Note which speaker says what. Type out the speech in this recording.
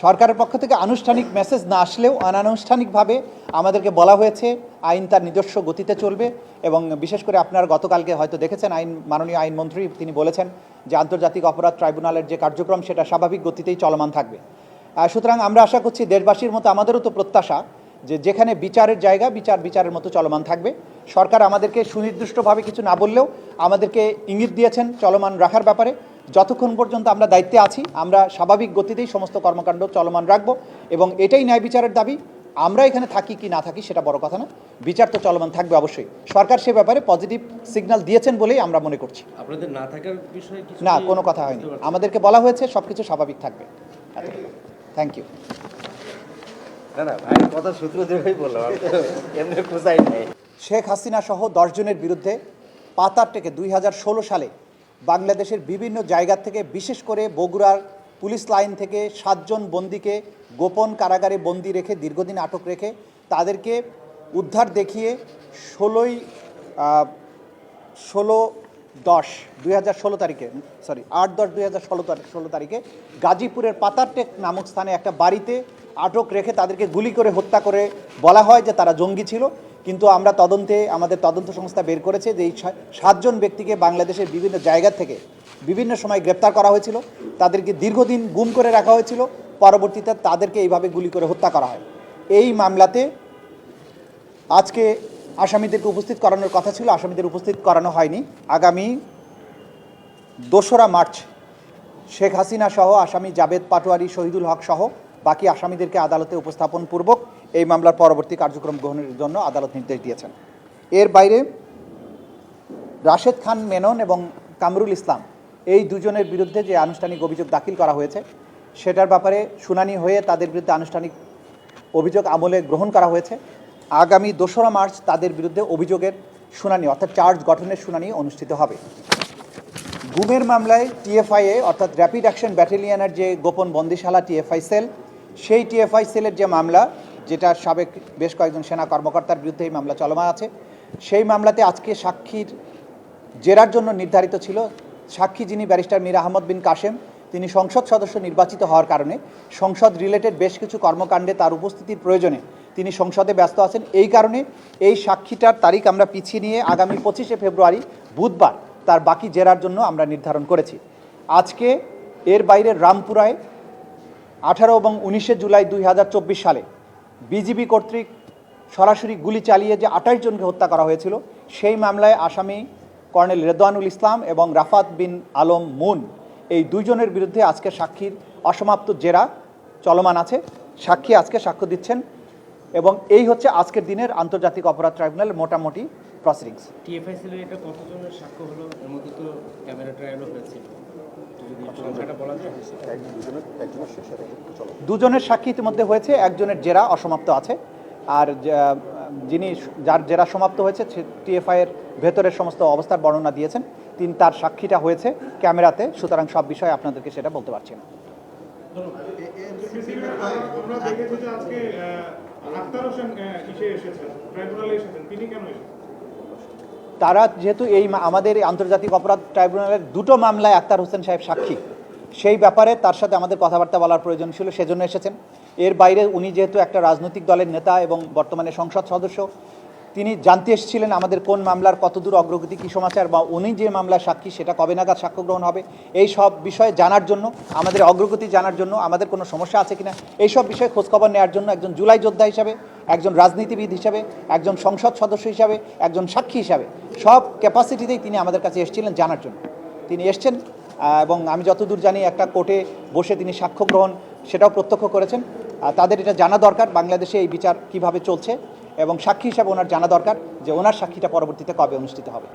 Speaker 1: সরকারের পক্ষ থেকে আনুষ্ঠানিক মেসেজ না আসলেও অনানুষ্ঠানিকভাবে আমাদেরকে বলা হয়েছে আইন তার নিজস্ব গতিতে চলবে এবং বিশেষ করে আপনারা গতকালকে হয়তো দেখেছেন মাননীয় আইনমন্ত্রী তিনি বলেছেন যে আন্তর্জাতিক অপরাধ ট্রাইব্যুনালের যে কার্যক্রম সেটা স্বাভাবিক গতিতেই চলমান থাকবে। সুতরাং আমরা আশা করছি দেশবাসীর মতো আমাদেরও তো প্রত্যাশা যে যেখানে বিচারের জায়গা বিচারের মতো চলমান থাকবে। সরকার আমাদেরকে সুনির্দিষ্টভাবে কিছু না বললেও আমাদেরকে ইঙ্গিত দিয়েছেন চলমান রাখার ব্যাপারে। যতক্ষণ পর্যন্ত আমরা দায়িত্বে আছি আমরা স্বাভাবিক গতিতেই সমস্ত কর্মকাণ্ড চলমান রাখব এবং এটাই ন্যায় বিচারের দাবি। আমরা এখানে থাকি কি না থাকি সেটা বড় কথা না, বিচার তো চলমান থাকবে অবশ্যই। সরকার সে ব্যাপারে পজিটিভ সিগন্যাল দিয়েছেন বলেই আমরা মনে করছি।
Speaker 2: আপনাদের না থাকার বিষয়ে
Speaker 1: না, কোনো কথা হয়নি, আমাদেরকে বলা হয়েছে সব কিছু স্বাভাবিক থাকবে। Thank you.
Speaker 2: না ভাই কথা সূত্র ধরেই বললাম, এমনি খোঁজাই নাই।
Speaker 1: শেখ হাসিনা সহ 10 জনের বিরুদ্ধে পাতার থেকে 2016 সালে বাংলাদেশের বিভিন্ন জায়গা থেকে বিশেষ করে বগুড়ার পুলিশ লাইন থেকে 7 জন বন্দীকে গোপন কারাগারে বন্দী রেখে দীর্ঘদিন আটক রেখে তাদেরকে উদ্ধার দেখিয়ে 8-10-2016 তারিখে গাজীপুরের পাতারটেক নামক স্থানে একটা বাড়িতে আটক রেখে তাদেরকে গুলি করে হত্যা করে বলা হয় যে তারা জঙ্গি ছিল। কিন্তু আমরা আমাদের তদন্ত সংস্থা বের করেছে যে এই 7 জন ব্যক্তিকে বাংলাদেশের বিভিন্ন জায়গা থেকে বিভিন্ন সময় গ্রেপ্তার করা হয়েছিল, তাদেরকে দীর্ঘদিন গুম করে রাখা হয়েছিল, পরবর্তীতে তাদেরকে এইভাবে গুলি করে হত্যা করা হয়। এই মামলাতে আজকে আসামিদেরকে উপস্থিত করানোর কথা ছিল, আসামিদের উপস্থিত করানো হয়নি। আগামী 2রা মার্চ শেখ হাসিনা সহ আসামি জাবেদ পাটোয়ারি, শহীদুল হক সহ বাকি আসামিদেরকে আদালতে উপস্থাপন পূর্বক এই মামলার পরবর্তী কার্যক্রম গ্রহণের জন্য আদালত নির্দেশ দিয়েছেন। এর বাইরে রাশেদ খান মেনন এবং কামরুল ইসলাম এই 2 জনের বিরুদ্ধে যে আনুষ্ঠানিক অভিযোগ দাখিল করা হয়েছে সেটার ব্যাপারে শুনানি হয়ে তাদের বিরুদ্ধে আনুষ্ঠানিক অভিযোগ আমলে গ্রহণ করা হয়েছে। আগামী 2রা মার্চ তাদের বিরুদ্ধে অভিযোগের শুনানি অর্থাৎ চার্জ গঠনের শুনানি অনুষ্ঠিত হবে। গুমের মামলায় টিএফআইএ অর্থাৎ র্যাপিড অ্যাকশন ব্যাটালিয়নের যে গোপন বন্দিশালা টিএফআই সেল, সেই টিএফআই সেলের যে মামলা যেটা সাবেক বেশ কয়েকজন সেনা কর্মকর্তার বিরুদ্ধে এই মামলা চলমান আছে, সেই মামলাতে আজকে সাক্ষীর জেরার জন্য নির্ধারিত ছিল সাক্ষী যিনি ব্যারিস্টার মীর আহমদ বিন কাশেম, তিনি সংসদ সদস্য নির্বাচিত হওয়ার কারণে সংসদ রিলেটেড বেশ কিছু কর্মকাণ্ডে তার উপস্থিতির প্রয়োজনে তিনি সংসদে ব্যস্ত আছেন। এই কারণে এই সাক্ষীটার তারিখ আমরা পিছিয়ে নিয়ে আগামী 25শে ফেব্রুয়ারি বুধবার তার বাকি জেরার জন্য আমরা নির্ধারণ করেছি। আজকে এর বাইরে রামপুরায় 18 এবং 19শে জুলাই 2024 সালে বিজিবি কর্তৃক সরাসরি গুলি চালিয়ে যে 28 জনকে হত্যা করা হয়েছিল সেই মামলায় আসামি কর্নেল রেদওয়ানুল ইসলাম এবং রাফাত বিন আলম মুন এই 2 জনের বিরুদ্ধে আজকে সাক্ষীর অসমাপ্ত জেরা চলমান আছে। সাক্ষী আজকে সাক্ষ্য দিচ্ছেন এবং এই হচ্ছে আজকের দিনের আন্তর্জাতিক অপরাধ ট্রাইব্যুনালের মোটামুটি প্রসিডিংস।
Speaker 2: টিএফআই সেলের এটা কতজনের সাক্ষ্য হলো? এর মধ্যে তো ক্যামেরা ট্রায়ালও হয়েছিল, সংখ্যাটা বলা যায়?
Speaker 1: 2 জনের সাক্ষী ইতিমধ্যে হয়েছে, 1 জনের জেরা অসমাপ্ত আছে। আর যার জেরা সমাপ্ত হয়েছে টিএফআই এর ভেতরের সমস্ত অবস্থার বর্ণনা দিয়েছেন, তার সাক্ষীটা হয়েছে ক্যামেরাতে, সুতরাং সব বিষয়ে আপনাদেরকে সেটা বলতে পারছি না। তারা যেহেতু আমাদের আন্তর্জাতিক অপরাধ ট্রাইব্যুনালের 2টো মামলায় আক্তার হোসেন সাহেব সাক্ষী, সেই ব্যাপারে তার সাথে আমাদের কথাবার্তা বলার প্রয়োজন ছিল, সেজন্য এসেছেন। এর বাইরে উনি যেহেতু একটা রাজনৈতিক দলের নেতা এবং বর্তমানে সংসদ সদস্য, তিনি জানতে এসেছিলেন আমাদের কোন মামলার কতদূর অগ্রগতি, কী সমাচার, বা উনি যে মামলার সাক্ষী সেটা কবে নাগাদ সাক্ষ্য গ্রহণ হবে, এই সব বিষয়ে জানার জন্য, আমাদের অগ্রগতি জানার জন্য, আমাদের কোনো সমস্যা আছে কিনা এইসব বিষয়ে খোঁজখবর নেওয়ার জন্য একজন জুলাই যোদ্ধা হিসাবে, একজন রাজনীতিবিদ হিসাবে, একজন সংসদ সদস্য হিসাবে, একজন সাক্ষী হিসাবে সব ক্যাপাসিটিতেই তিনি আমাদের কাছে এসেছিলেন জানার জন্য। তিনি এসছেন এবং আমি যতদূর জানি একটা কোর্টে বসে তিনি সাক্ষ্য গ্রহণ সেটাও প্রত্যক্ষ করেছেন। তাদের এটা জানা দরকার বাংলাদেশে এই বিচার কিভাবে চলছে, এবং সাক্ষী হিসাবে ওনার জানা দরকার যে ওনার সাক্ষীটা পরবর্তীতে কবে অনুষ্ঠিত হবে।